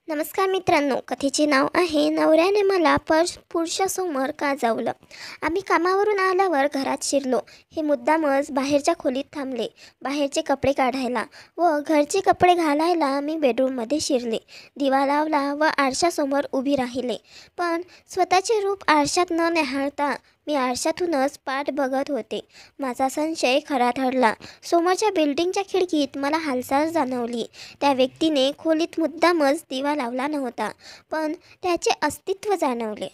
नमस्कार मित्रांनो, कथेचे नाव आहे नवऱ्याने मला पुरुषासमोर का जावलं. आम्ही कामावरून आल्यावर घरात शिरलो. हे मुद्दामच बाहेरच्या खोलीत थांबले, बाहेरचे कपडे काढायला व घरचे कपडे घालायला. मी बेडरूममध्ये शिरले, दिवा लावला व आरशासमोर उभी राहिले. पण स्वतःचे रूप आरशात न निहाळता मी आरशातूनच पाठ बघत होते. माझा संशय खरा ठरला. समोरच्या बिल्डिंगच्या खिडकीत मला हालचाल जाणवली. त्या व्यक्तीने खोलीत मुद्दामच दिवा लावला नव्हता, पण त्याचे अस्तित्व जाणवले.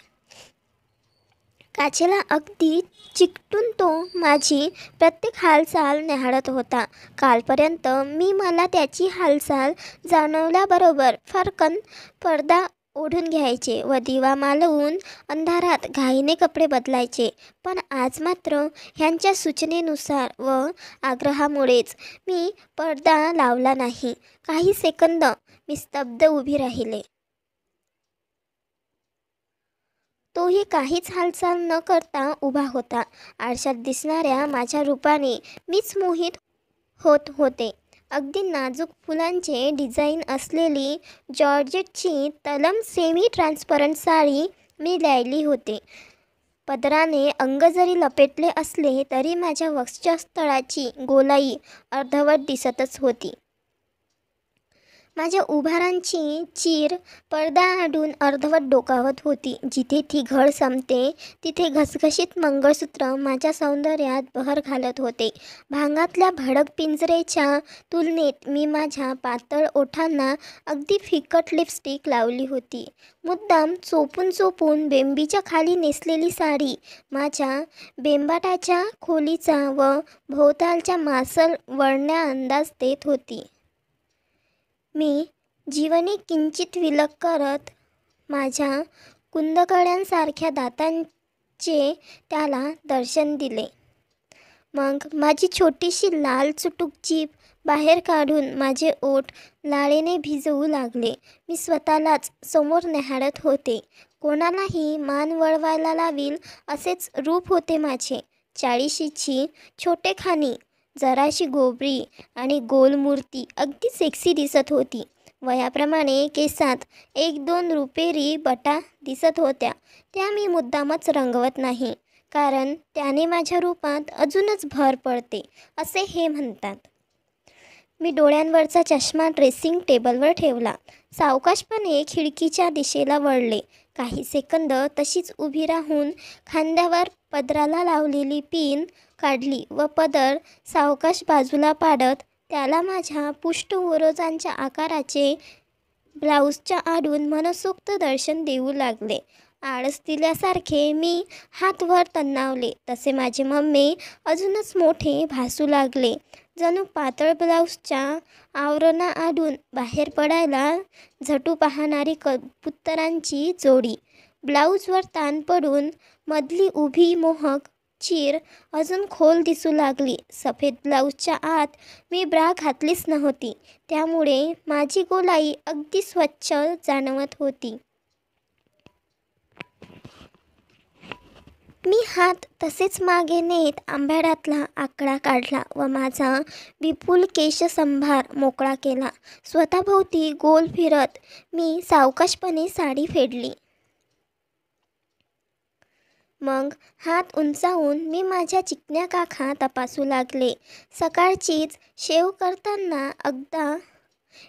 काचेला अगदी चिकटून तो माझी प्रत्येक हालचाल निहाळत होता. कालपर्यंत मी मला त्याची हालचाल जाणवल्याबरोबर फरकन पडदा ओढून घ्यायचे व दिवा मालवून अंधारात घाईने कपडे बदलायचे. पण आज मात्र ह्यांच्या सूचनेनुसार व आग्रहामुळेच मी पडदा लावला नाही. काही सेकंद मी स्तब्ध उभी राहिले. तोही काहीच हालचाल न करता उभा होता. आरशात दिसणाऱ्या माझ्या रूपाने मीच मोहित होत होते. अगदी नाजूक फुलांचे डिझाईन असलेली जॉर्जेटची तलम सेमी ट्रान्सपरंट साडी मी ल्यायली होते. पदराने अंग जरी लपेटले असले तरी माझ्या वक्षस्थळाची गोलाई अर्धवट दिसतच होती. माझ्या उभारांची चीर पडदा आडून अर्धवट डोकावत होती. जिथे ती घड संपते तिथे घसघशीत मंगळसूत्र माझ्या सौंदर्यात बहर घालत होते. भांगातल्या भडक पिंजरेच्या तुलनेत मी माझ्या पातळ ओठांना अगदी फिकट लिपस्टिक लावली होती. मुद्दाम चोपून चोपून बेंबीच्या खाली नेसलेली साडी माझ्या बेंबाटाच्या खोलीचा व भोवतालच्या मासल वळण्या अंदाज देत होती. मी जीवने किंचित विलग करत माझ्या कुंदकड्यांसारख्या दातांचे त्याला दर्शन दिले. मग माझी छोटीशी लाल चुटूक जीभ बाहेर काढून माझे ओठ लाळेने भिजवू लागले. मी स्वतःलाच समोर निहाळत होते. कोणालाही मान वळवायला लावील असेच रूप होते माझे. 40शीची छोटेखानी जराशी गोबरी आणि गोल मूर्ती अगदी सेक्सी दिसत होती. वयाप्रमाणे केसात 1-2 रुपेरी बटा दिसत होत्या. त्या मी मुद्दामच रंगवत नाही, कारण त्याने माझ्या रूपात अजूनच भर पडते असे हे म्हणतात. मी डोळ्यांवरचा चष्मा ड्रेसिंग टेबलवर ठेवला. सावकाशपणे खिडकीच्या दिशेला वळले. काही सेकंद तशीच उभी राहून खांद्यावर पदराला लावलेली पिन काढली व पदर सावकाश बाजूला पाडत त्याला माझ्या पुष्ठवरोजांच्या आकाराचे ब्लाऊजच्या आडून मनसोक्त दर्शन देऊ लागले. आळस दिल्यासारखे मी हात वर तन्नावले तसे माझे मम्मे अजूनच मोठे भासू लागले. जणू पातळ ब्लाऊजच्या आवरणाआडून बाहेर पडायला झटू पाहणारी कबुतरांची जोडी. ब्लाऊजवर ताण पडून मधली उभी मोहक चीर अजून खोल दिसू लागली. सफेद ब्लाऊजच्या आत मी ब्रा घातलीच नव्हती, त्यामुळे माझी गोलाई अगदी स्वच्छ जाणवत होती. मी हात तसेच मागे नेत आंबाड्यातला आकडा काढला व माझा विपुल केशसंभार मोकळा केला. स्वतःभोवती गोल फिरत मी सावकाशपणे साडी फेडली. मग हात उंचावून मी माझ्या चिकन्या काखा तपासू लागले. सकाळचीच शेव करताना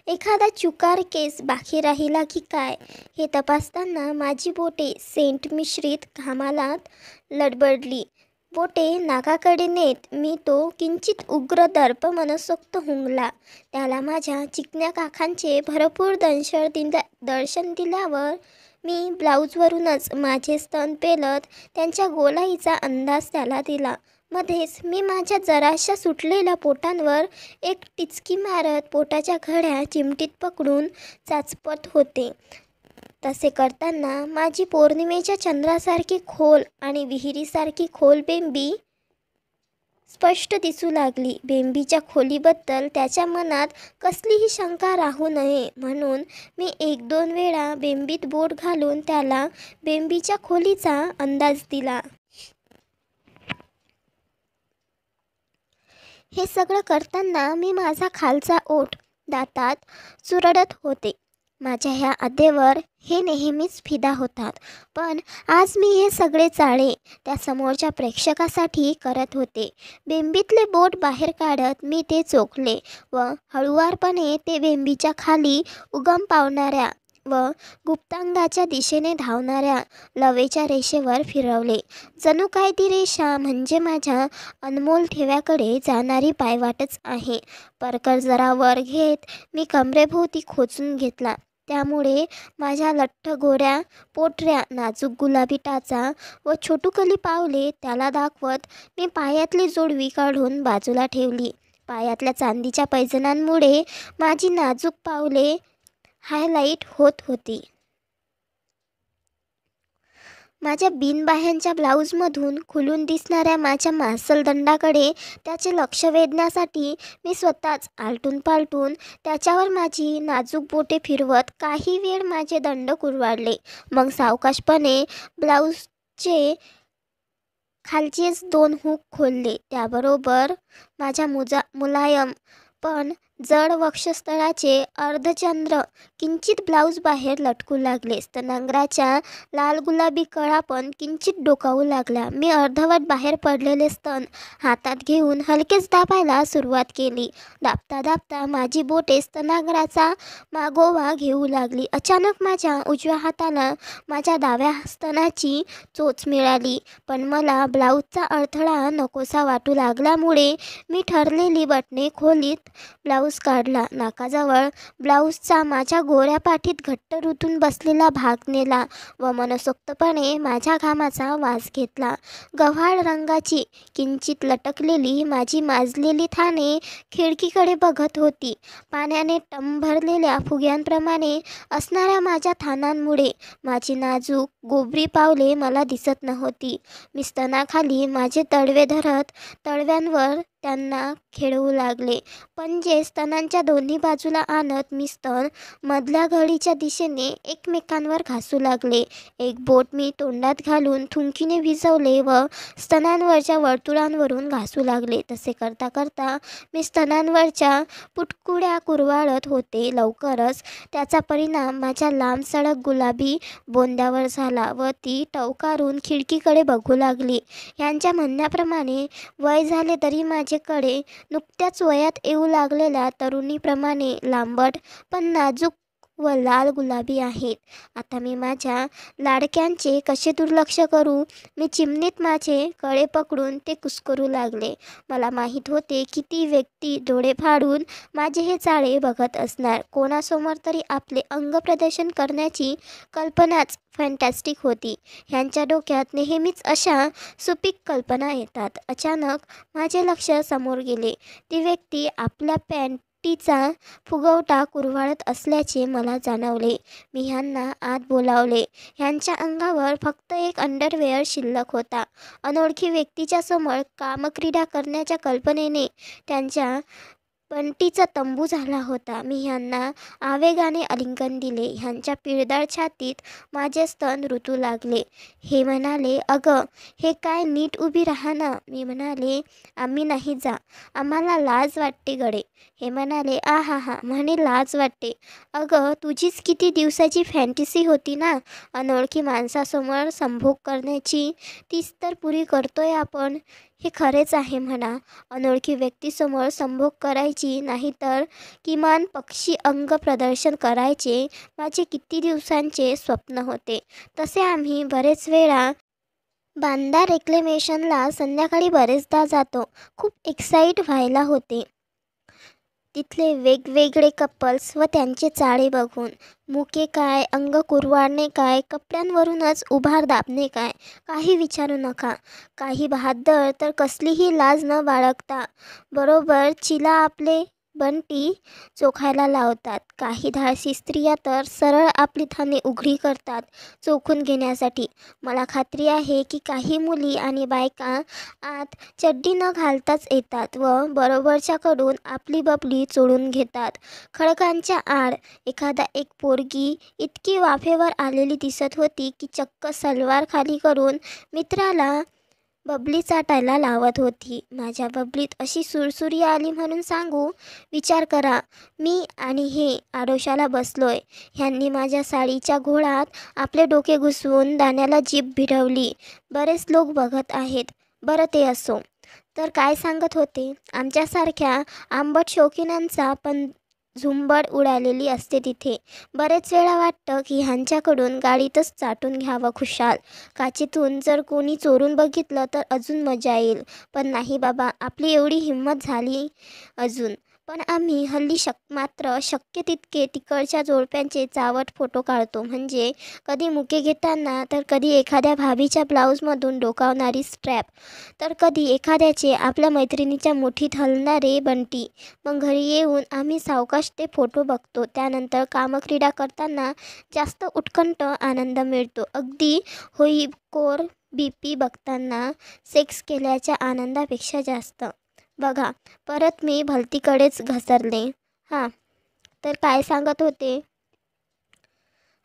एखादा चुकार केस बाकी राहिला की काय हे तपासताना माझी बोटे सेंट मिश्रित घामालात लडबडली. बोटे नाकाकडे नेत मी तो किंचित उग्र दर्प मनसोक्त हुंगला. त्याला माझ्या चिकन्या काखांचे भरपूर दर्शन दिल्यावर मी ब्लाऊजवरूनच माझे स्तन पेलत त्यांच्या गोलाईचा अंदाज त्याला दिला. मध्येच मी माझ्या जराशा सुटलेल्या पोटांवर एक टिचकी मारत पोटाच्या घड्या चिमटीत पकडून चाचपत होते. तसे करताना माझी पौर्णिमेच्या चंद्रासारखी खोल आणि विहिरीसारखी खोल बेंबी स्पष्ट दिसू लागली. बेंबीच्या खोलीबद्दल त्याच्या मनात कसलीही शंका राहू नये म्हणून मी 1-2 वेळा बेंबीत बोट घालून त्याला बेंबीच्या खोलीचा अंदाज दिला. हे सगळं करताना मी माझा खालचा ओठ दातात चुरडत होते. माझ्या ह्या अद्देवर हे नेहमीच फिदा होतात, पण आज मी हे सगळे चाळे त्या समोरच्या प्रेक्षकासाठी करत होते. बेंबीतले बोट बाहेर काढत मी ते चोखले व हळुवारपणे ते बेंबीच्या खाली उगम पावणाऱ्या व गुप्तांगाच्या दिशेने धावणाऱ्या लवेच्या रेषेवर फिरवले. जणू काय ती रेषा म्हणजे माझ्या अनमोल ठेव्याकडे जाणारी पायवाटच आहे. परकर जरा वर घेत मी कमरेभोवती खोचून घेतला. त्यामुळे माझ्या लठ्ठ गोऱ्या पोटऱ्या, नाजूक गुलाबी टाचा व छोटुकली पावले त्याला दाखवत मी पायातली जोडवी काढून बाजूला ठेवली. पायातल्या चांदीच्या पैजणांमुळे माझी नाजूक पावले हायलाईट होत होती. माझ्या बिनबाह्यांच्या ब्लाऊजमधून खुलून दिसणाऱ्या माझ्या मांसलदंडाकडे त्याचे लक्ष वेधण्यासाठी मी स्वतःच आलटून पालटून त्याच्यावर माझी नाजूक बोटे फिरवत काही वेळ माझे दंड कुरवाडले. मग सावकाशपणे ब्लाऊजचे खालचेच 2 हुक खोलले. त्याबरोबर माझ्या मुलायम पण जड वक्षस्थळाचे अर्धचंद्र किंचित ब्लाऊज बाहेर लटकू लागले. स्तनाग्राच्या लाल गुलाबी कळा पण किंचित डोकावू लागल्या. मी अर्धवट बाहेर पडलेले स्तन हातात घेऊन हलकेच दाबायला सुरुवात केली. दाबता दाबता माझी बोटे स्तनाग्राचा मागोवा घेऊ लागली. अचानक माझ्या उजव्या हाताला माझ्या डाव्या स्तनाची चोच मिळाली, पण मला ब्लाऊजचा अडथळा नकोसा वाटू लागल्यामुळे मी ठरलेली बटणे खोलीत ब्लाऊज काढला. नाकाजवळ ब्लाऊजचा माझ्या गोऱ्या पाठीत घट्ट रुतून बसलेला भाग नेला व मनसोक्तपणे माझ्या घामाचा वास घेतला. गव्हाळ रंगाची किंचित लटकलेली माझी माजलेली थाने खिडकीकडे बघत होती. पाण्याने टम भरलेल्या फुग्यांप्रमाणे असणाऱ्या माझ्या थानांमुळे माझी नाजूक गोबरी पावले मला दिसत नव्हती. मी स्तनाखाली माझे तळवे धरत तळव्यांवर त्यांना खेळवू लागले. पंजे स्तनांच्या दोन्ही बाजूला आणत मी स्तन मधल्या घडीच्या दिशेने एकमेकांवर घासू लागले. एक बोट मी तोंडात घालून थुंकीने भिजवले व स्तनांवरच्या वर्तुळांवरून घासू लागले. तसे करता करता मी स्तनांवरच्या पुटकुड्या कुरवाळत होते. लवकरच त्याचा परिणाम माझ्या लांब सडक गुलाबी बोंद्यावर झाला व ती टवकारून खिडकीकडे बघू लागली. यांच्या म्हणण्याप्रमाणे वय झाले तरी माझे कडे नुकत्याच वयात येऊ लागलेल्या तरुणीप्रमाणे लांबट पण नाजूक व लाल गुलाबी आहेत. आता मी माझ्या लाडक्यांचे कसे दुर्लक्ष करू? मी चिमणीत माझे कळे पकडून ते कुस्करू लागले. मला माहीत होते की ती व्यक्ती डोळे फाडून माझे हे चाळे बघत असणार. कोणासमोर तरी आपले अंग प्रदर्शन करण्याची कल्पनाच फॅन्टॅस्टिक होती. ह्यांच्या डोक्यात नेहमीच अशा सुपीक कल्पना येतात. अचानक माझे लक्ष समोर गेले. ती व्यक्ती आपल्या पॅन्टीचा फुगवटा कुरवाळत असल्याचे मला जाणवले. मी ह्यांना आत बोलावले. ह्यांच्या अंगावर फक्त एक अंडरवेअर शिल्लक होता. अनोळखी व्यक्तीच्या समोर कामक्रीडा करण्याच्या कल्पनेने त्यांच्या पंटीचा तंबू झाला होता. मी ह्यांना आवेगाने आलिंगन दिले. ह्यांच्या पिळदार छातीत माझे स्तन ऋतू लागले. हे म्हणाले, अगं हे काय, नीट उभी राहा ना. मी म्हणाले, आम्ही नाही जा, आम्हाला लाज वाटते गडे. हे म्हणाले, आ हा हा, म्हणे लाज वाटते. अगं तुझीच किती दिवसाची फॅन्टसी होती ना अनोळखी माणसासमोर संभोग करण्याची, तीच तर पुरी करतोय आपण. हे खरेच आहे म्हणा. अनोळखी व्यक्तीसमोर संभोग करायची नाही तर किमान पक्षी अंग प्रदर्शन करायचे माझे किती दिवसांचे स्वप्न होते. तसे आम्ही बरेच वेळा बांदा रेक्लेमेशनला संध्याकाळी बरेचदा जातो. खूप एक्साईट व्हायला होते तिथले वेगवेगळे कपल्स व त्यांचे चाळे बघून. मुके काय, अंग कुरवाडणे काय, कपड्यांवरूनच उभार दाबणे काय, काही विचारू नका. काही बहाद्दर तर कसलीही लाज न बाळगता बरोबर चिला आपले बंटी चोखायला लावतात. काही धाडसी स्त्रिया तर सरळ आपली थाने उघडी करतात चोखून घेण्यासाठी. मला खात्री आहे की काही मुली आणि बायका आत चड्डी न घालताच येतात व बरोबरच्याकडून आपली बबली चोळून घेतात. खडकांच्या आड एक पोरगी इतकी वाफेवर आलेली दिसत होती की चक्क सलवार खाली करून मित्राला बबली चाटायला लावत होती. माझ्या बबलीत अशी सुरसुरी आली म्हणून सांगू? विचार करा, मी आणि हे आडोशाला बसलोय. ह्यांनी माझ्या साडीच्या घोळात आपले डोके घुसवून दाण्याला जीभ भिडवली. बरेच लोक बघत आहेत. बरं ते असो. तर काय सांगत होते? आमच्यासारख्या आंबट शौकीनांचा पण झुंबड उडालेली असते तिथे. बरेच वेळा वाटतं की ह्यांच्याकडून गाडीतच चाटून घ्यावं खुशाल. काचेतून जर कोणी चोरून बघितलं तर अजून मजा येईल. पण नाही बाबा, आपली एवढी हिंमत झाली अजून. पण आम्ही हल्ली मात्र शक्य तितके तिकडच्या जोडप्यांचे चावट फोटो काढतो. म्हणजे कधी मुके घेताना, तर कधी एखाद्या भाभीच्या ब्लाऊजमधून डोकावणारी स्ट्रॅप, तर कधी एखाद्याचे आपल्या मैत्रिणीच्या मुठीत हलणारे बंटी. मग घरी येऊन आम्ही सावकाश ते फोटो बघतो. त्यानंतर कामक्रीडा करताना जास्त उत्कंठ आनंद मिळतो. अगदी होईकोर BP बघताना सेक्स केल्याच्या आनंदापेक्षा जास्त. बघा, परत मी भलतीकडेच घसरले. हां, तर काय सांगत होते?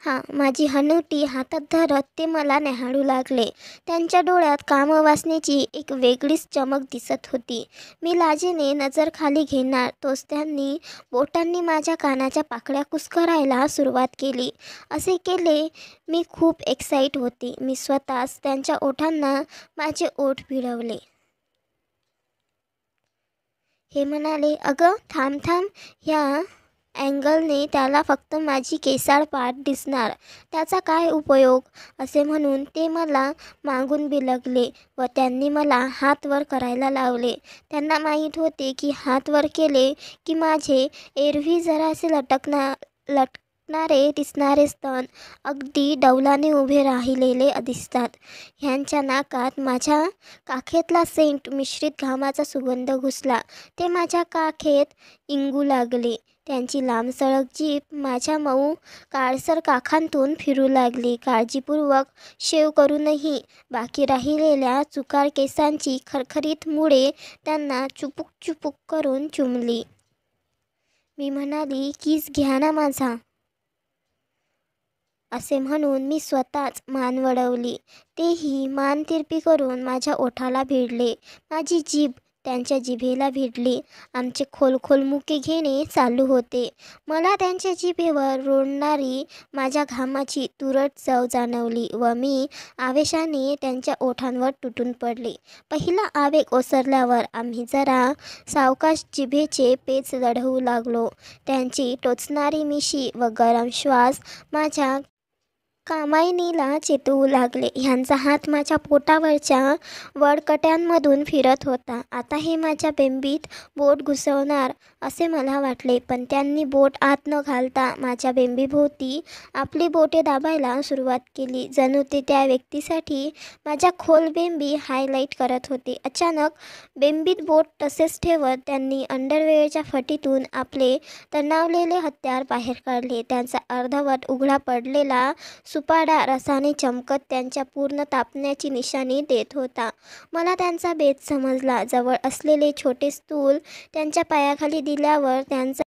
हां, माझी हनुटी हातात धरत ते मला न्याहाळू लागले. त्यांच्या डोळ्यात कामवासनेची एक वेगळीच चमक दिसत होती. मी लाजेने नजर खाली घेणार तोच त्यांनी बोटांनी माझ्या कानाच्या पाकळ्या कुस्करायला सुरुवात केली. असे केले मी खूप एक्साईट होते. मी स्वतःच त्यांच्या ओठांना माझे ओठ भिडवले. हे म्हणाले, अगं थांब थांब, ह्या अँगलने त्याला फक्त माझी केसाळ पाठ दिसणार, त्याचा काय उपयोग? असे म्हणून ते मला मागून बिलगले व त्यांनी मला हात वर करायला लावले. त्यांना माहीत होते की हात वर केले की माझे एरवी जरासे लटकणारे दिसणारे स्तन अगदी डौलाने उभे राहिलेले दिसतात. ह्यांच्या नाकात माझ्या काखेतला सेंट मिश्रित घामाचा सुगंध घुसला. ते माझ्या काखेत इंगू लागले. त्यांची लांबसडक जीभ माझ्या मऊ काळसर काखांतून फिरू लागली. काळजीपूर्वक शेव करूनही बाकी राहिलेल्या चुकार केसांची खरखरीत मुळे त्यांना चुपूक चुपूक करून चुमली. मी म्हणाली, किस घ्या ना माझा. असे म्हणून मी स्वतःच मान वळवली. तेही मान तिरपी करून माझ्या ओठाला भिडले. माझी जीभ त्यांच्या जिभेला भिडली. आमचे खोल मुके घेणे चालू होते. मला त्यांच्या जिभेवर रोडणारी माझ्या घामाची तुरट चव जाणवली व मी आवेशाने त्यांच्या ओठांवर तुटून पडले. पहिला आवेग ओसरल्यावर आम्ही जरा सावकाश जिभेचे पेच लढवू लागलो. त्यांची टोचणारी मिशी व गरम श्वास माझ्या कामायनीला चेतवू लागले. ह्यांचा हात माझ्या पोटावरच्या वळकट्यांमधून फिरत होता. आता हे माझ्या बेंबीत बोट घुसवणार असे मला वाटले. पण त्यांनी बोट आत न घालता माझ्या बेंबीभोवती आपली बोटे दाबायला सुरुवात केली. जणू ते त्या व्यक्तीसाठी माझ्या खोल बेंबी हायलाईट करत होते. अचानक बेंबीत बोट तसेच ठेवत त्यांनी अंडरवेअरच्या फटीतून आपले तणावलेले हत्यार बाहेर काढले. त्यांचा अर्धवट उघडा पडलेला सुपाडा रसाने चमकत त्यांच्या पूर्ण तापण्याची निशाणी देत होता. मला त्यांचा बेत समजला. जवळ असलेले छोटे स्टूल त्यांच्या पायाखाली दिल्यावर त्यांचा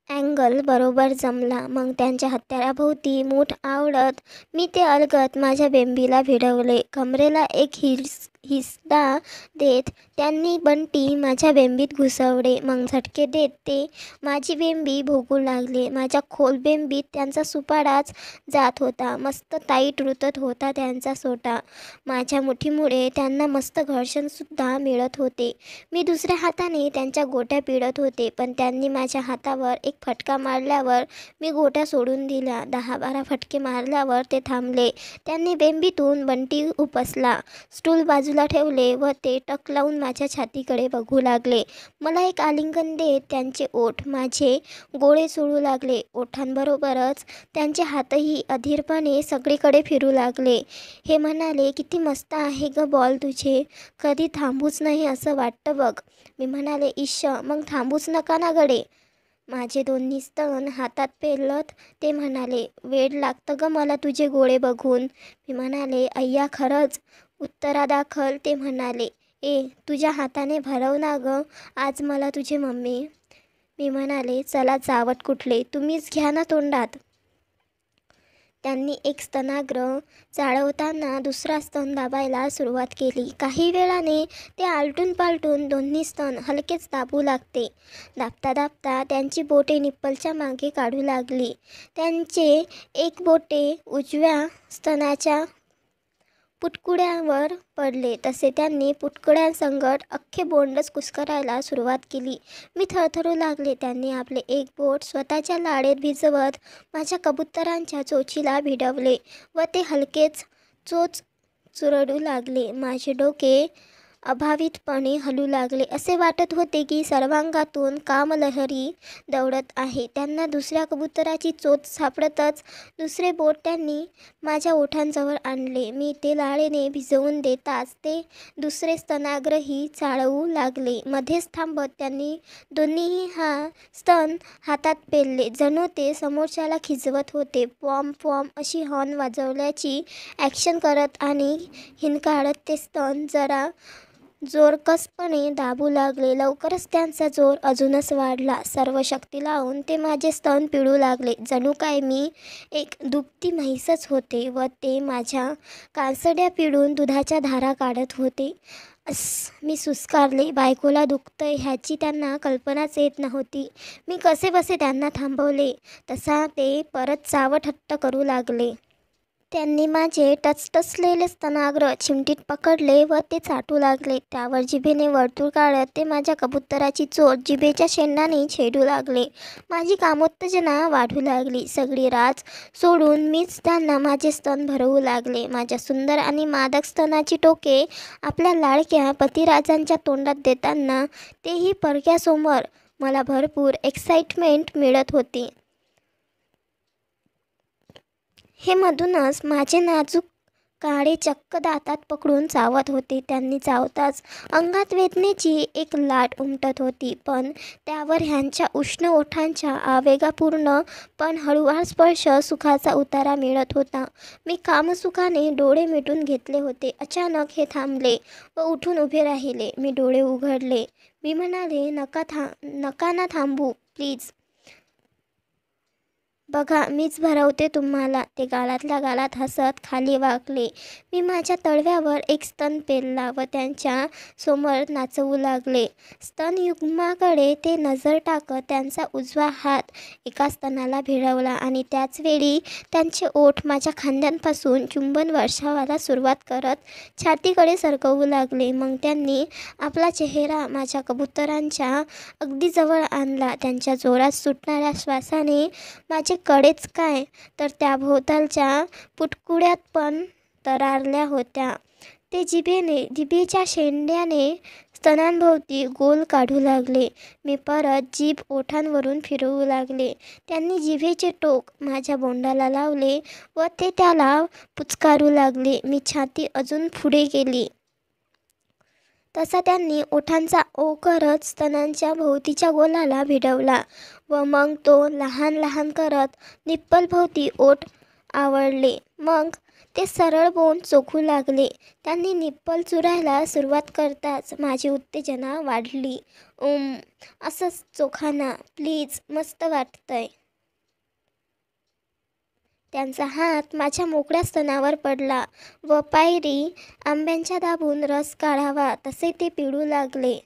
अँगल बरोबर जमला. मग त्यांच्या हत्याराभोवती मूठ आवळत मी ते अलगद माझ्या बेंबीला भिडवले. कमरेला एक हिसडा देत त्यांनी बंटी माझ्या बेंबीत घुसवले. मग झटके देत ते माझी बेंबी भोगू लागले. माझ्या खोल बेंबीत त्यांचा सुपाडाच जात होता. मस्त टाईट रुतत होता त्यांचा सोटा. माझ्या मुठीमुळे त्यांना मस्त घर्षणसुद्धा मिळत होते. मी दुसऱ्या हाताने त्यांच्या गोट्या पिळत होते. पण त्यांनी माझ्या हातावर एक फटका मारल्यावर मी गोट्या सोडून दिल्या. 10-12 फटके मारल्यावर ते थांबले. त्यांनी बेंबीतून बंटी उपसला. स्टूल बाजूला ठेवले व ते टक लावून माझ्या छातीकडे बघू लागले. मला एक आलिंगन देत त्यांचे ओठ माझे गोळे चोळू लागले. ओठांबरोबरच त्यांचे हातही अधीरपणे सगळीकडे फिरू लागले. हे म्हणाले, किती मस्त आहे ग बॉल तुझे, कधी थांबूच नाही असं वाटतं बघ. मी म्हणाले, इश्श, मग थांबूच नका ना गडे. माझे दोन्ही स्तन हातात पेलत ते म्हणाले, वेड लागतं ग मला तुझे गोळे बघून. मी म्हणाले, अय्या खरंच. उत्तरादाखल ते म्हणाले, तुझ्या हाताने भरव ना ग आज मला तुझे मम्मी. मी म्हणाले, चला जावट कुठले, तुम्हीच घ्या ना तोंडात. त्यांनी एक स्तनाग्र चाळवताना दुसरा स्तन दाबायला सुरुवात केली. काही वेळाने ते आलटून पालटून दोन्ही स्तन हलकेच दाबू लागते. दाबता दाबता त्यांची बोटे निप्पलच्या मागे काढू लागली. त्यांचे एक बोटे उजव्या स्तनाच्या पुटकुड्यावर पडले तसे त्यांनी पुटकुड्यांसंगट अख्खे बोंडच कुस्करायला सुरुवात केली. मी थरथरू लागले. त्यांनी आपले एक बोट स्वतःच्या लाळेत भिजवत माझ्या कबुतरांच्या चोचीला भिडवले व ते हलकेच चोच चुरडू लागले. माझे डोके अभावितपणे हलू लागले. असे वाटत होते की सर्वांगातून कामलहरी दौडत आहे. त्यांना दुसऱ्या कबुतराची चोच सापडतच दुसरे बोट त्यांनी माझ्या ओठांजवळ आणले. मी ते लाळेने भिजवून देताच ते दुसरे स्तनाग्रही चाळवू लागले. मध्येच थांबत त्यांनी दोन्हीही स्तन हातात पेलले. जणू ते समोरच्याला खिजवत होते. पॉम पॉम अशी हॉर्न वाजवल्याची ॲक्शन करत आणि हिणकाळत ते स्तन जरा जोरकसपणे दाबू लागले. लवकरच त्यांचा जोर अजूनच वाढला. सर्व शक्ती लावून ते माझे स्तन पिळू लागले. जणू काय मी एक दुभती म्हैसच होते व ते माझ्या कानसड्या पिळून दुधाच्या धारा काढत होते. मी सुस्कारले. बायकोला दुखतंय ह्याची त्यांना कल्पनाच येत नव्हती. मी कसेबसे त्यांना थांबवले तसा ते परत चावट हट्ट करू लागले. त्यांनी माझे टचटचलेले स्तनाग्र चिमटीत पकडले व ते चाटू लागले. त्यावर जिभेने वर्तुळ काढत ते माझ्या कबुतराची चोच जिभेच्या शेंडाने छेडू लागले. माझी कामोत्तेजना वाढू लागली. सगळी राज सोडून मीच त्यांना माझे स्तन भरवू लागले. माझ्या सुंदर आणि मादक स्तनाची टोके आपल्या लाडक्या पतिराजांच्या तोंडात देताना तेही परक्यासमोर मला भरपूर एक्साइटमेंट मिळत होती. हे मधूनच माझे नाजूक काळे चक्क दातात पकडून चावत होते. त्यांनी चावताच अंगात वेदनेची एक लाट उमटत होती. पण त्यावर ह्यांच्या उष्ण ओठांच्या आवेगापूर्ण पण हळूवार स्पर्श सुखाचा उतारा मिळत होता. मी कामसुखाने डोळे मिटून घेतले होते. अचानक हे थांबले व उठून उभे राहिले. मी डोळे उघडले. मी म्हणाले, नका ना थांबू प्लीज. बघा मीच भरवते तुम्हाला. ते गालातल्या गालात हसत खाली वाकले. मी माझ्या तळव्यावर एक स्तन पेलला व त्यांच्या समोर नाचवू लागले. स्तनयुग्माकडे ते नजर टाकत त्यांचा उजवा हात एका स्तनाला भिडवला आणि त्याचवेळी त्यांचे ओठ माझ्या खांद्यांपासून चुंबन वर्षावाला सुरुवात करत छातीकडे सरकवू लागले. मग त्यांनी आपला चेहरा माझ्या कबुतरांच्या अगदी जवळ आणला. त्यांच्या जोरात सुटणाऱ्या श्वासाने माझे कडेच काय तर त्याभोवतालच्या पुटकुड्यात पण तरारल्या होत्या. ते जिभेच्या शेंड्याने स्तनांभोवती गोल काढू लागले. मी परत जीभ ओठांवरून फिरवू लागले. त्यांनी जिभेचे टोक माझ्या बोंडाला लावले व ते त्याला पुचकारू लागले. मी छाती अजून पुढे केली तसा त्यांनी ओठांचा ओ करत स्तनांच्या भोवतीच्या गोलाला भिडवला व मग तो लहान लहान करत निप्पलभोवती ओठ आवळले. मग ते सरळ बोंड चोखू लागले. त्यांनी निप्पल चुरायला सुरुवात करताच माझी उत्तेजना वाढली. असंच चोखा ना प्लीज, मस्त वाटतंय. त्यांचा हात माझ्या मोकळ्या स्तनावर पडला व पायरी आंब्यांच्या दाबून रस काढावा तसे ते पिळू लागले.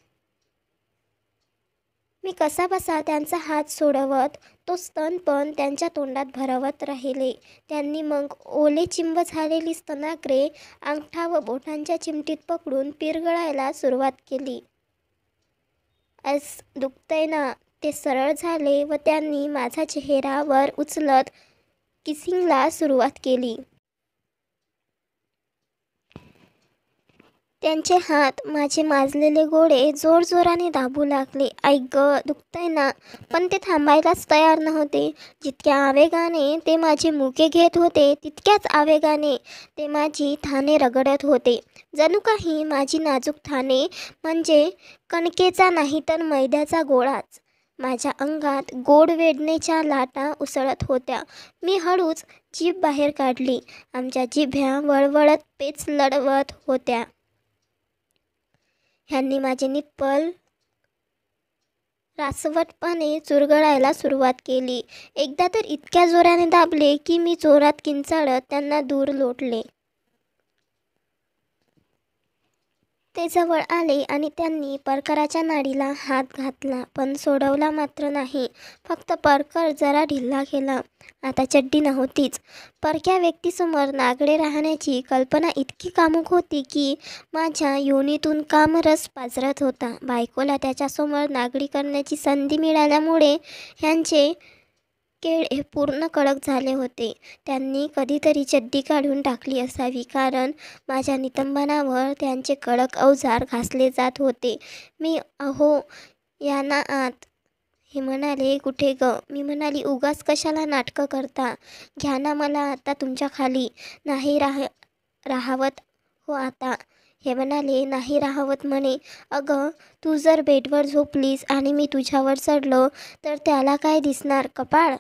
मी कसाबसा त्यांचा हात सोडवत तो स्तन पण त्यांच्या तोंडात भरवत राहिले. त्यांनी मग ओले चिंब झालेली स्तनाग्रे अंगठा व बोटांच्या चिमटीत पकडून पिरगळायला सुरुवात केली. दुखतंय ना. ते सरळ झाले व त्यांनी माझा चेहरा वर उचलत किसिंगला सुरुवात केली. त्यांचे हात माझे माजलेले गोडे जोरजोराने दाबू लागले. ऐक ग, दुखतंय ना. पण ते थांबायलाच तयार नव्हते. जितक्या आवेगाने ते माझे मुके घेत होते तितक्याच आवेगाने ते माझी थाने रगडत होते. जणू काही माझी नाजूक थाने म्हणजे कणकेचा नाही तर मैद्याचा गोळाच. माझ्या अंगात गोड वेदनेच्या लाटा उसळत होत्या. मी हळूच जीभ बाहेर काढली. आमच्या जिभ्या वळवळत पेच लढवत होत्या. ह्यांनी माझे निप्पल रासवटपणे चुरगळायला सुरुवात केली. एकदा तर इतक्या जोराने दाबले की मी जोरात किंचाळत त्यांना दूर लोटले. ते जवळ आले आणि त्यांनी परकराच्या नाडीला हात घातला, पण सोडवला मात्र नाही. फक्त परकर जरा ढिल्ला केला. आता चड्डी नव्हतीच. परक्या व्यक्तीसमोर नागडे राहण्याची कल्पना इतकी कामुक होती की माझ्या योनीतून कामरस पाझरत होता. बायकोला त्याच्यासमोर नागडी करण्याची संधी मिळाल्यामुळे ह्यांचे केळ पूर्ण कडक झाले होते. त्यांनी कधीतरी चड्डी काढून टाकली असावी, कारण माझ्या नितंबनावर त्यांचे कडक अवजार घासले जात होते. मी अहो या ना आत. हे म्हणाले, कुठे ग? मी म्हणाली, उगाच कशाला नाटकं करता, घ्या ना मला आता तुमच्या खाली. नाही राहावत हो आता. हे म्हणाले, नाही राहावत म्हणे. अगं तू जर बेडवर झोपलीस आणि मी तुझ्यावर चढलो तर त्याला काय दिसणार, कपाळ?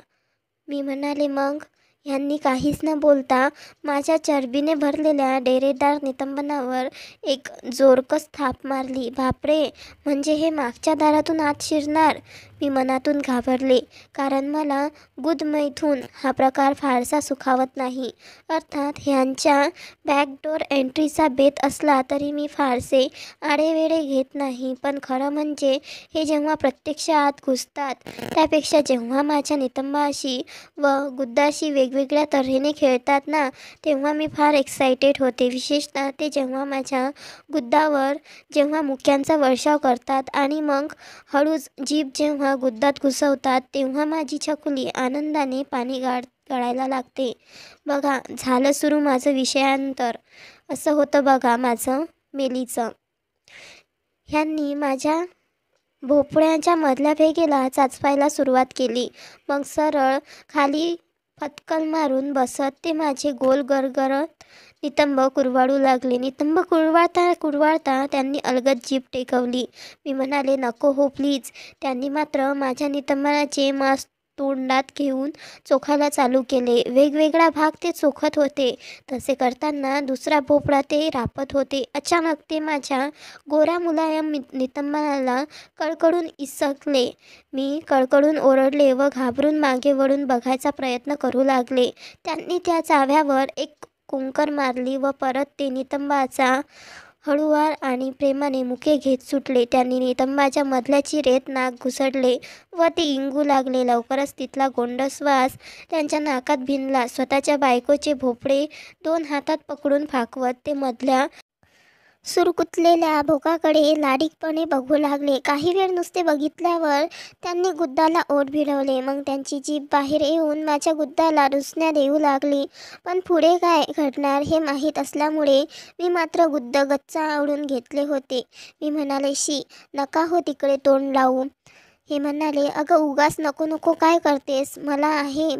मी म्हणाले, मग? ह्यांनी काहीच न बोलता माझ्या चरबीने भरलेल्या डेरेदार नितंबनावर एक जोरकस थाप मारली. बापरे, म्हणजे हे मागच्या दारातून आत शिरणार? मी मनातून घाबरले, कारण मला गुदमैथून हा प्रकार फारसा सुखावत नाही. अर्थात ह्यांच्या बॅकडोर एंट्रीचा बेत असला तरी मी फारसे आडेवेडे घेत नाही. पण खरं म्हणजे हे जेव्हा प्रत्यक्ष आत घुसतात, त्यापेक्षा जेव्हा माझ्या नितंबाशी व गुद्दाशी वेगवेगळ्या तऱ्हेने खेळतात ना, तेव्हा मी फार एक्सायटेड होते. विशेषतः ते जेव्हा माझ्या गुद्दावर जेव्हा मुक्यांचा वर्षाव करतात आणि मग हळूच जीभ जेव्हा गुद्दात घुसवतात, तेव्हा माझी छकुली आनंदाने पाणी गळायला लागते. बघा, झालं सुरू माझं विषयांतर. असं होतं बघा माझं मेलीचं. ह्यांनी माझ्या भोपळ्याच्या मधल्या भेगेला चाचपायला सुरुवात केली. मग सरळ खाली फटकल मारून बसत ते माझे गोल गरगरत नितंब कुरवाळू लागले. नितंब कुरवाळता त्यांनी अलगद जीभ टेकवली. मी म्हणाले, नको हो प्लीज. त्यांनी मात्र माझ्या नितंबनाचे मांस तोंडात घेऊन चोखायला चालू केले. वेगवेगळा भाग ते चोखत होते. तसे करताना दुसरा भोपळा ते रापत होते. अचानक ते माझ्या गोऱ्या मुलायम नितंबनाला कळकळून इसकले. मी कळकळून ओरडले व घाबरून मागे वळून बघायचा प्रयत्न करू लागले. त्यांनी त्या चाव्यावर एक कुंकर मारली व परत ते नितंबाचा हळूवार आणि प्रेमाने मुके घेत सुटले. त्यांनी नितंबाच्या मधल्याची रेत नाक घुसडले व ते इंगू लागले. लवकरच तिथला गोंडस वास त्यांच्या नाकात भिनला. स्वतःच्या बायकोचे भोपळे 2 हातात पकडून फाकवत ते मधल्या सुरकुतलेल्या भोकाकडे लाडीकपणे बघू लागले. काही वेळ नुसते बघितल्यावर त्यांनी गुद्दाला ओठ भिडवले. मग त्यांची जीभ बाहेर येऊन माझ्या गुद्दाला रुसण्या देऊ लागली. पण पुढे काय घडणार हे माहीत असल्यामुळे मी मात्र गुद्द गच्च आवळून घेतले होते. मी म्हणाले, शी, नका हो तिकडे तोंड लावू. हे म्हणाले, अगं उगाच नको नको काय करतेस? मला आहे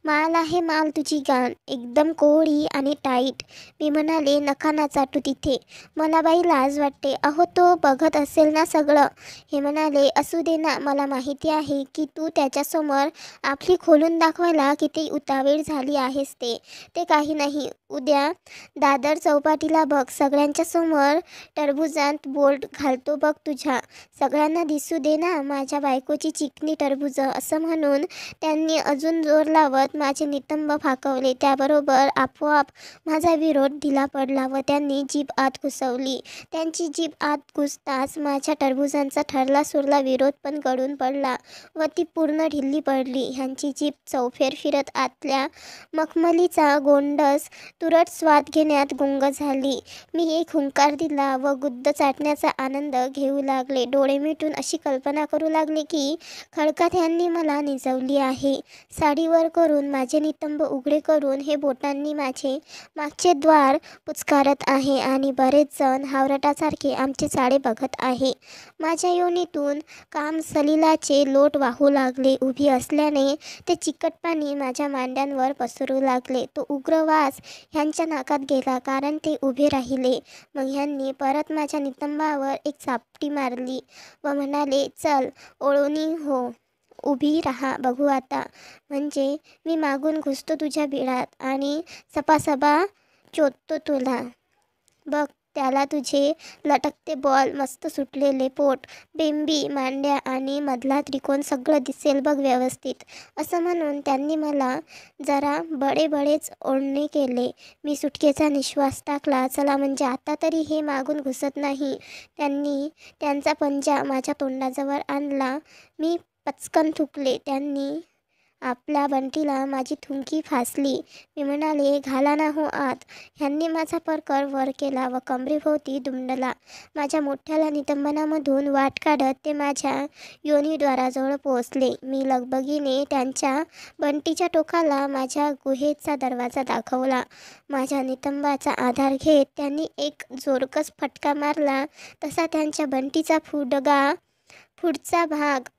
माल आहे माल तुझी गाण एकदम कोवळी आणि टाईट. मी म्हणाले, नका ना चाटू तिथे, मला बाई लाज वाटते. अहो तो बघत असेल ना सगळं. हे म्हणाले, असू दे ना, मला माहिती आहे की तू त्याच्यासमोर आपली खोलून दाखवायला किती उतावीळ झाली आहेस. ते काही नाही. उद्या दादर चौपाटीला बघ, सगळ्यांच्या समोर टरबुजांत बोर्ड घालतो बघ तुझ्या. सगळ्यांना दिसू दे ना माझ्या बायकोची चिकनी टरबुजं. असं म्हणून त्यांनी अजून जोर लावत माझे नितंब फाकवले. त्याबरोबर आपोआप माझा विरोध ढिला पडला व त्यांनी जीभ आत घुसवली. त्यांची जीभ आत घुसताच माझ्या टरबुजांचा ठरला सुरला विरोध पण गळून पडला व ती पूर्ण ढिल्ली पडली. ह्यांची जीभ चौफेर फिरत आतल्या मखमलीचा गोंडस तुरट स्वाद घेण्यात गुंग झाली. मी एक हुंकार दिला व गुद्द चाटण्याचा आनंद घेऊ लागले. डोळे मिटून अशी कल्पना करू लागले की खडकात ह्यांनी मला निजवली आहे. साडीवर करून माझे नितंब उघडे करून हे बोटांनी माझे मागचे द्वार पुचकारत आहे आणि बरेच जण हावरटासारखे आमचे चाळे बघत आहे. माझ्या योनीतून काम सलिलाचे लोट वाहू लागले. उभी असल्याने ते चिकट पाणी माझ्या मांड्यांवर पसरू लागले. तो उग्र वास ह्यांच्या नाकात गेला, कारण ते उभे राहिले. मग ह्यांनी परत माझ्या नितंबावर एक चापटी मारली व म्हणाले, चल ओळोनी हो, उभी राहा, बघू आता. म्हणजे मी मागून घुसतो तुझ्या बिळात आणि सपासपा चोदतो तुला. बघ त्याला तुझे लटकते बॉल, मस्त सुटलेले पोट, बेंबी, मांड्या आणि मधला त्रिकोण सगळं दिसेल बघ व्यवस्थित, असं म्हणून त्यांनी मला जरा बडेबडेच ओढणे केले. मी सुटकेचा निश्वास टाकला. चला म्हणजे आता तरी हे मागून घुसत नाही. त्यांनी त्यांचा पंजा माझ्या तोंडाजवळ आणला. मी पचकन थुंकले. त्यांनी आपल्या बंटीला माझी थुंकी फासली. मी म्हणाले, घाला ना हो आत. ह्यांनी माझा परकर वर केला व कमरेभोवती दुमडला. माझ्या मोठ्याला नितंबनामधून वाट काढत ते माझ्या योनीद्वाराजवळ पोहोचले. मी लगबगीने त्यांच्या बंटीच्या टोकाला माझ्या गुहेचा दरवाजा दाखवला. माझ्या नितंबाचा आधार घेत त्यांनी एक जोरकस फटका मारला. तसा त्यांच्या बंटीचा पुढचा भाग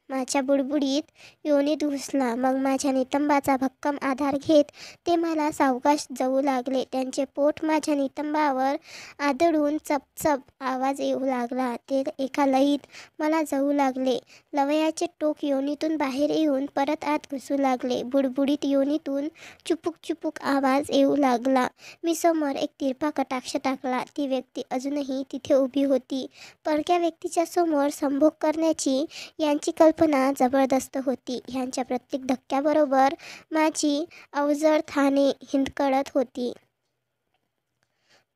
माझ्या बुडबुडीत योनीत घुसला. मग माझ्या नितंबाचा भक्कम आधार घेत ते मला सावकाश जळू लागले. त्यांचे पोट माझ्या नितंबावर आदळून चपचप आवाज येऊ लागला. ते एका लयीत मला जळू लागले. लवयाचे टोक योनीतून बाहेर येऊन परत आत घुसू लागले. बुडबुडीत योनीतून चुपूक चुपूक आवाज येऊ लागला. मी समोर एक तिरपा कटाक्ष टाकला. ती व्यक्ती अजूनही तिथे उभी होती. परक्या व्यक्तीच्या समोर संभोग करण्याची यांची कल्पना जबरदस्त होती. ह्यांच्या प्रत्येक धक्क्याबरोबर माझी अवजड थाने हिंदकळत होती.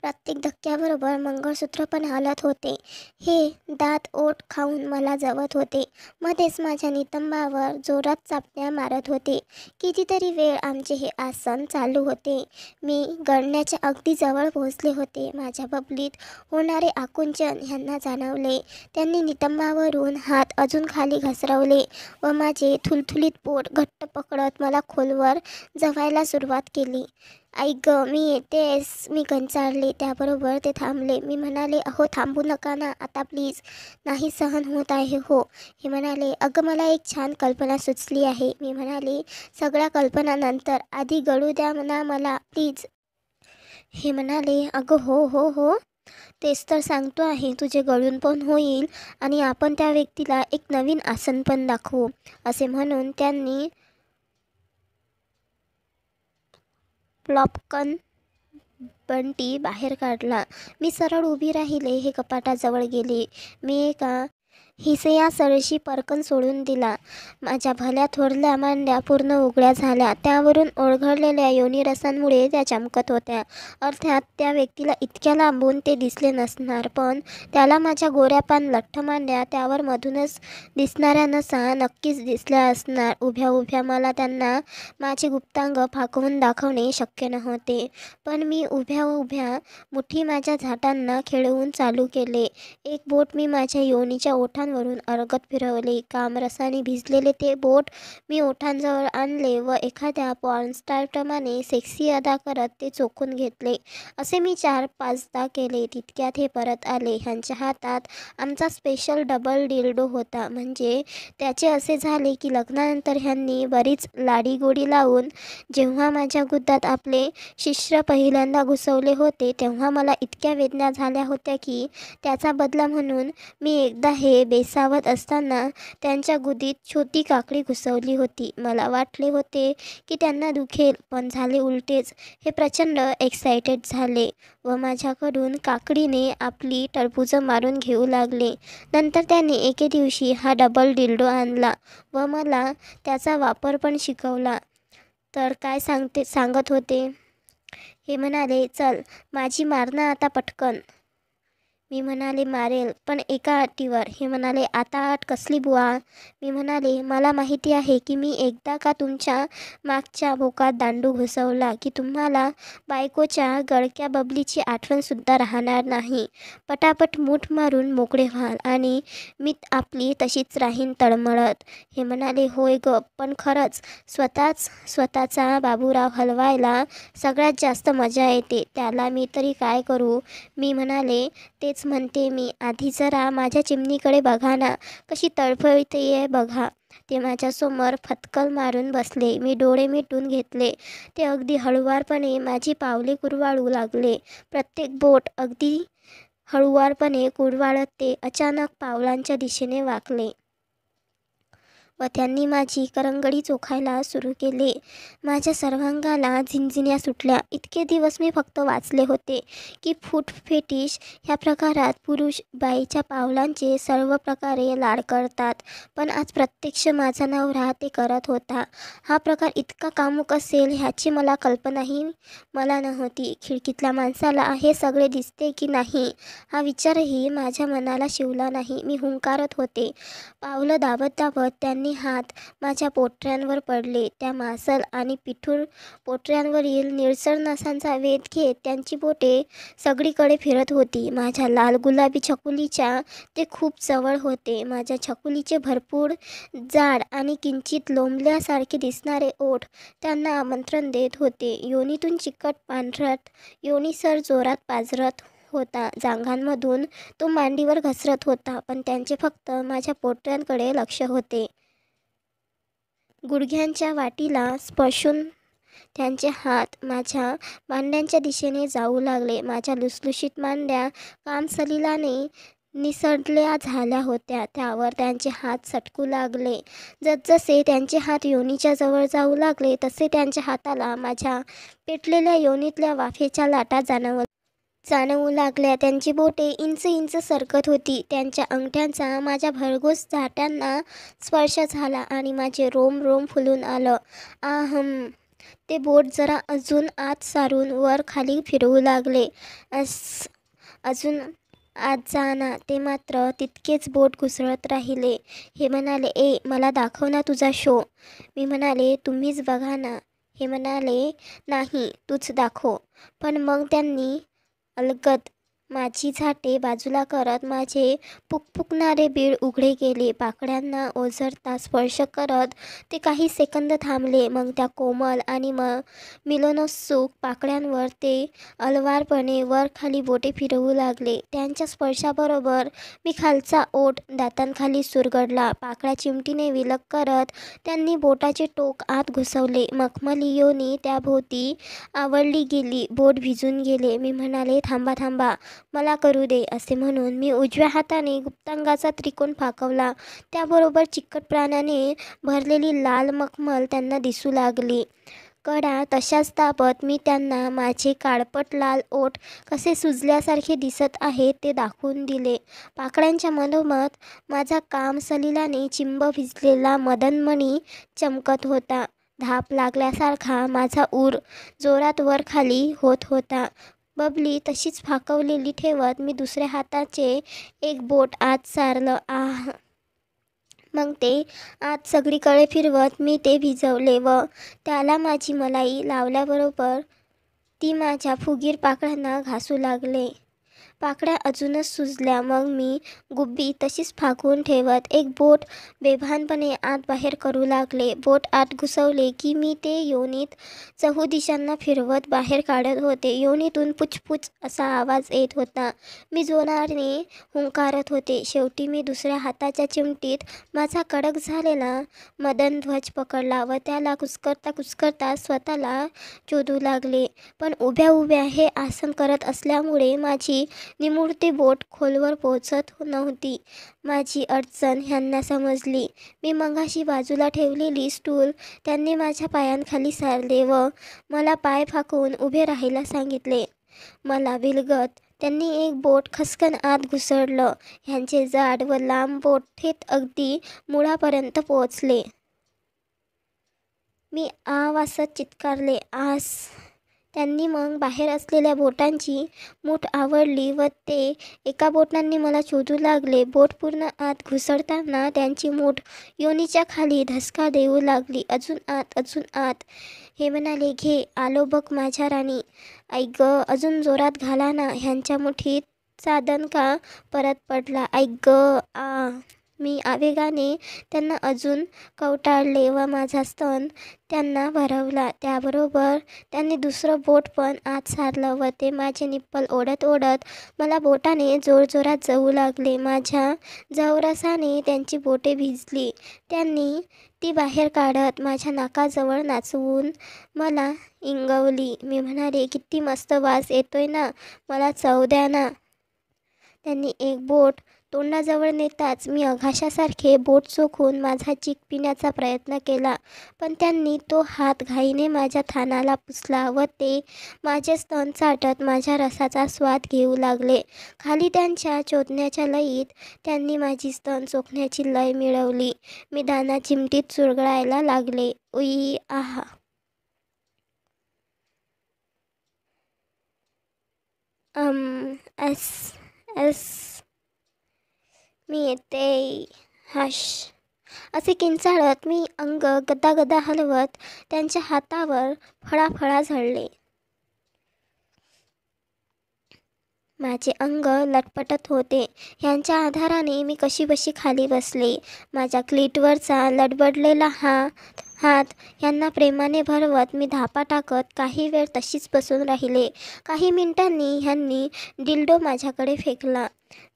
प्रत्येक धक्क्याबरोबर मंगळसूत्र पण हालत होते. हे दात ओठ खाऊन मला जवत होते. मध्येच माझ्या नितंबावर जोरात चापण्या मारत होते. कितीतरी वेळ आमचे हे आसन चालू होते. मी गळण्याच्या अगदी जवळ पोहोचले होते. माझ्या बबलीत होणारे आकुंचन ह्यांना जाणवले. त्यांनी नितंबावरून हात अजून खाली घसरवले व माझे थुलथुलीत पोट घट्ट पकडत मला खोलवर जवायला सुरुवात केली. आई ग, मी येतेस, मी कंचाळले. त्याबरोबर ते थांबले. मी म्हणाले, अहो थांबू नका ना आता प्लीज, नाही सहन होत आहे हो. हे म्हणाले, अगं मला एक छान कल्पना सुचली आहे. मी म्हणाले, सगळ्या कल्पनानंतर आधी गळू द्या ना मला प्लीज. हे म्हणाले, अगं हो हो हो, तेच तर सांगतो आहे, तुझे गळून पण होईल आणि आपण त्या व्यक्तीला एक नवीन आसन पण दाखवू. असे म्हणून त्यांनी प्लॉपकन बंटी बाहेर काढला. मी सरळ उभी राहिले. हे कपाटाजवळ गेले. मी एका हिसया सरशी परकन सोडून दिला. माझ्या भल्या थोरल्या मांड्या पूर्ण उघड्या झाल्या. त्यावरून ओघळलेल्या योनिरसांमुळे त्या चमकत होत्या. अर्थात त्या व्यक्तीला इतक्या लांबून ते दिसले नसणार, पण त्याला माझ्या गोऱ्यापान लठ्ठ मांड्या, त्यावर मधूनच दिसणाऱ्या नसा नक्कीच दिसल्या असणार. उभ्या उभ्या मला त्यांना माझे गुप्तांग फाकवून दाखवणे शक्य नव्हते, पण मी उभ्या उभ्या मुठी माझ्या झाटांना खेळवून चालू केले. एक बोट मी माझ्या योनीच्या ओठांवरून अर्गत फिरवले. कामरसाने भिजलेले ते बोट मी ओठांजवळ आणले व एखाद्या पॉर्नस्टारप्रमाणे सेक्सी अदा करत ते चोखून घेतले. असे मी 4-5दा केले. तितक्यात हे परत आले. ह्यांच्या हातात आमचा स्पेशल डबल डिल्डो होता. म्हणजे त्याचे असे झाले की लग्नानंतर ह्यांनी बरीच लाडीगोडी लावून जेव्हा माझ्या गुद्दात आपले शिश्र पहिल्यांदा घुसवले होते, तेव्हा मला इतक्या वेदना झाल्या होत्या की त्याचा बदला म्हणून मी एकदा हे बेसावत असताना त्यांच्या गुदीत छोटी काकडी घुसवली होती. मला वाटले होते की त्यांना दुखेल, पण झाले उलटेच. हे प्रचंड एक्सायटेड झाले व माझ्याकडून काकडीने आपली टरबुजं मारून घेऊ लागले. नंतर त्यांनी एके दिवशी हा डबल डिल्डो आणला व मला त्याचा वापर पण शिकवला. तर काय सांगत होते? हे म्हणाले, चल माझी मार ना आता पटकन. मी म्हणाले, मारेल, पण एका अटीवर. हे म्हणाले, आता अट कसली बुवा? मी म्हणाले, मला माहिती आहे की मी एकदा का तुमच्या मागच्या भोकात दांडू घुसवला की तुम्हाला बायकोच्या गळक्या बबलीची आठवणसुद्धा राहणार नाही. पटापट मूठ मारून मोकळे व्हाल आणि मी आपली तशीच राहीन तळमळत. हे म्हणाले, होय ग, पण खरंच स्वतःचा बाबूराव हलवायला सगळ्यात जास्त मजा येते. त्याला मी तरी काय करू? मी म्हणाले, तेच म्हणते मी. आधी जरा माझ्या चिमणीकडे बघा ना, कशी तळफळतेय बघा. ते माझ्यासमोर फटकल मारून बसले. मी डोळे मिटून घेतले. ते अगदी हळुवारपणे माझी पावले कुरवाळू लागले. प्रत्येक बोट अगदी हळुवारपणे कुरवाळत ते अचानक पावलांच्या दिशेने वाकले व त्यांनी माझी करंगडी चोखायला सुरू केले. माझ्या सर्वांगाला झिंझिण्या सुटल्या. इतके दिवस मी फक्त वाचले होते की फूट फेटिश ह्या प्रकारात पुरुष बाईच्या पावलांचे सर्व प्रकारे लाड करतात, पण आज प्रत्यक्ष माझा नवरा ते करत होता. हा प्रकार इतका कामुक असेल ह्याची मला कल्पनाही मला नव्हती. खिडकीतल्या माणसाला हे सगळे दिसते की नाही हा विचारही माझ्या मनाला शिवला नाही. मी हुंकारत होते. पावलं दाबत दाबत त्यांनी हात माझ्या पोटऱ्यांवर पडले. त्या मांसल आणि पिठूर पोटऱ्यांवरील निळसर नसांचा वेध घेत त्यांची बोटे सगळीकडे फिरत होती. माझ्या लाल गुलाबी छकुलीच्या ते खूप जवळ होते. माझ्या छकुलीचे भरपूर जाड आणि किंचित लोंबल्यासारखे दिसणारे ओठ त्यांना आमंत्रण देत होते. योनीतून चिकट पांढरट योनीसर जोरात पाझरत होता. जांघांमधून तो मांडीवर घसरत होता, पण त्यांचे फक्त माझ्या पोटऱ्यांकडे लक्ष होते. गुडघ्यांच्या वाटीला स्पर्शून त्यांचे हात माझ्या मांड्यांच्या दिशेने जाऊ लागले. माझ्या लुसलुशीत मांड्या काम सलिलाने निसटल्या झाल्या होत्या. त्यावर त्यांचे हात सटकू लागले. जसजसे त्यांचे हात योनीच्या जवळ जाऊ लागले तसे त्यांच्या हाताला माझ्या पेटलेल्या योनीतल्या वाफेच्या लाटा जाणवू लागल्या. त्यांची बोटे इंच इंच सरकत होती. त्यांच्या अंगठ्यांचा माझ्या भरघोस झाट्यांना स्पर्श झाला आणि माझे रोम रोम फुलून आलं. ते बोट जरा अजून आत सारून वर खाली फिरवू लागले. अजून आत जा ना. ते मात्र तितकेच बोट घुसळत राहिले. हे म्हणाले, ए मला दाखव ना तुझा शो. मी म्हणाले, तुम्हीच बघा ना. हे म्हणाले, नाही तूच दाखव. पण मग त्यांनी अलगद माझी झाटे बाजूला करत माझे पुकपुकणारे बीड उघडे केले. पाकळ्यांना ओझरता स्पर्श करत ते काही सेकंद थांबले. मग त्या कोमल आणि मिलनोत्सुक पाकळ्यांवर ते अलवारपणे वर खाली बोटे फिरवू लागले. त्यांच्या स्पर्शाबरोबर मी खालचा ओठ दातांखाली सुरगडला. पाकळ्या चिमटीने विलग करत त्यांनी बोटाचे टोक आत घुसवले. मखमली योनी त्याभोवती आवळली गेली. बोट भिजून गेले. मी म्हणाले, थांबा थांबा, मला करू दे. असे म्हणून मी उजव्या हाताने गुप्तांगाचा त्रिकोण फाकवला. त्याबरोबर चिकट प्राण्याने भरलेली लाल मखमल त्यांना दिसू लागली. कडा तशाच दाबत मी त्यांना माझे काळपट लाल ओठ कसे सुजल्यासारखे दिसत आहेत ते दाखवून दिले. पाकळ्यांच्या मधोमध माझा काम सलिलाने चिंब भिजलेला मदनमणी चमकत होता. धाप लागल्यासारखा माझा ऊर जोरात वर खाली होत होता. बबली तशीच फाकवलेली ठेवत मी दुसऱ्या हाताचे एक बोट आत सारलं. मग ते आत सगळीकडे फिरवत मी ते भिजवले व त्याला माझी मलाई लावल्याबरोबर ती माझ्या फुगीर पाकळ्यांना घासू लागले. पाकळ्या अजूनच सुजल्या. मग मी गुब्बी तशीच फाकवून ठेवत एक बोट बेभानपणे आत बाहेर करू लागले. बोट आत घुसवले की मी ते योनीत चहू दिशांना फिरवत बाहेर काढत होते. योनीतून पुचपुच असा आवाज येत होता. मी जोराने हुंकारत होते. शेवटी मी दुसऱ्या हाताच्या चिमटीत माझा कडक झालेला मदनध्वज पकडला व त्याला कुस्करता कुस्करता स्वतःला चोदू लागले. पण उभ्या उभ्या हे आसन करत असल्यामुळे माझी निमुळती बोट खोलवर पोहोचत नव्हती. माझी अडचण ह्यांना समजली. मी मगाशी बाजूला ठेवलेली स्टूल त्यांनी माझ्या पायांखाली सारले व मला पाय फाकून उभे राहायला सांगितले. मला बिलगत त्यांनी एक बोट खसकन आत घुसळलं. ह्यांचे जाड व लांब बोट थेट अगदी मुळापर्यंत पोहोचले. मी वासत चित्कारले, आस. त्यांनी मग बाहेर असलेल्या बोटांची मूठ आवळली व ते एका बोटांनी मला चोदू लागले. बोट पूर्ण आत घुसळताना त्यांची मूठ योनीच्या खाली धसका देऊ लागली. अजून आत, अजून आत. हे म्हणाले, घे, आलो बघ माझ्या राणी. ऐक ग, अजून जोरात घाला ना. ह्यांच्या मुठीत चादणका परत पडला. ऐक ग, मी आवेगाने त्यांना अजून कवटाळले व माझा स्तन त्यांना भरवला. त्याबरोबर त्यांनी दुसरं बोट पण आत सारलं व ते माझे निप्पल ओढत ओढत मला बोटाने जोरजोरात जळू लागले. माझ्या जवरसाने त्यांची बोटे भिजली. त्यांनी ती बाहेर काढत माझ्या नाकाजवळ नाचवून मला इंगवली. मी म्हणाले, किती मस्त वास येतोय ना, मला चव द्या ना. त्यांनी एक बोट तोंडाजवळ नेताच मी अघाशासारखे बोट चोखून माझा चीक पिण्याचा प्रयत्न केला, पण त्यांनी तो हात घाईने माझ्या थानाला पुसला व ते माझे स्तन चाटत माझ्या रसाचा स्वाद घेऊ लागले. खाली त्यांच्या चोचण्याच्या लयीत त्यांनी माझी स्तन चोखण्याची लय मिळवली. मी दाना चिमटीत चुरगळायला लागले. उई आहा. एस एस मी येते. हश. असे किंचाळत मी अंग गदागदा हलवत त्यांच्या हातावर फळाफळा झळले. माझे अंग लटपटत होते. ह्यांच्या आधाराने मी कशीबशी खाली बसले. माझ्या क्लीटवरचा लडबडलेला हात ह्यांना प्रेमाने भरवत मी धापा टाकत काही वेळ तशीच बसून राहिले. काही मिनिटांनी ह्यांनी डिल्डो माझ्याकडे फेकला.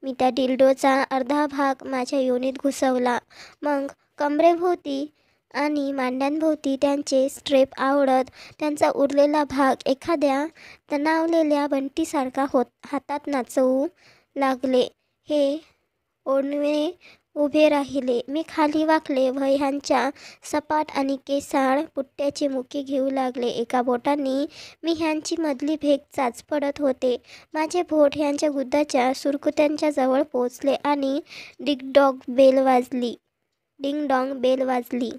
मी त्या डिल्डोचा अर्धा भाग माझ्या योनीत घुसवला. मग कमरेभोवती आणि मांड्यांभोवती त्यांचे स्ट्रेप आवळत त्यांचा उरलेला भाग एखाद्या तणावलेल्या बंटीसारखा हातात नाचवू लागले. हे ओढणे उभे राहिले. मी खाली वाकले व ह्यांच्या सपाट आणि केसाळ पुट्ट्याची मुकी घेऊ लागले. एका बोटांनी मी ह्यांची मधली भेग चाचपडत होते. माझे बोट ह्यांच्या गुद्दाच्या सुरकुत्यांच्या जवळ पोचले आणि डिंगडॉंग बेल वाजली.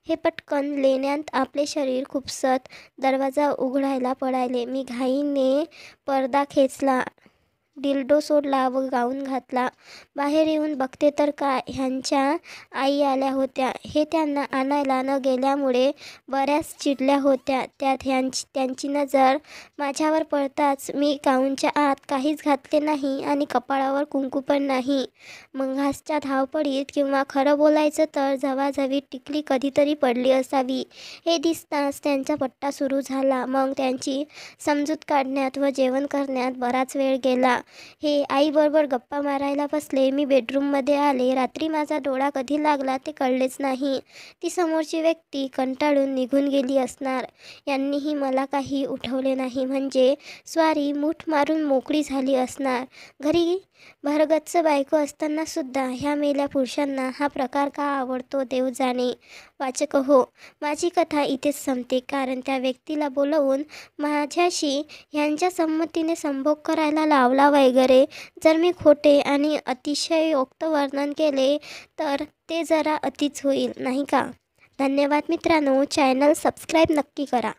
हे पटकन लेण्यात आपले शरीर खुपसत दरवाजा उघडायला पळाले. मी घाईने पडदा खेचला, डिल्डो सोडला व गाऊन घातला. बाहेर येऊन बघते तर काय, ह्यांच्या आई आल्या होत्या. हे त्यांना आणायला न गेल्यामुळे बऱ्याच चिडल्या होत्या. त्यात त्यांची नजर माझ्यावर पडताच मी गाऊनच्या आत काहीच घातले नाही आणि कपाळावर कुंकू पण नाही. मघासच्या धावपळीत किंवा खरं बोलायचं तर झवाझवीत टिकली कधीतरी पडली असावी हे दिसताच त्यांचा पट्टा सुरू झाला. मग त्यांची समजूत काढण्यात व जेवण करण्यात बराच वेळ गेला. हे आईबरोबर गप्पा मारायला बसले. मी बेडरूममध्ये आले. रात्री माझा डोळा कधी लागला ते कळलेच नाही. ती समोरची व्यक्ती कंटाळून निघून गेली असणार. यांनीही मला काही उठवले नाही, म्हणजे स्वारी मूठ मारून मोकळी झाली असणार. घरी भरगच्च बायको असताना सुद्धा ह्या मेल्या पुरुषांना हा प्रकार का आवडतो देव जाणे. वाचक हो, माझी कथा इथेच संपते, कारण त्या व्यक्तीला बोलवून माझ्याशी ह्यांच्या संमतीने संभोग करायला लावला वगैरे. जर मी खोटे आणि अतिशयोक्त वर्णन केले तर ते जरा अतिच होईल, नाही का? धन्यवाद मित्रांनो. चॅनल सबस्क्राईब नक्की करा.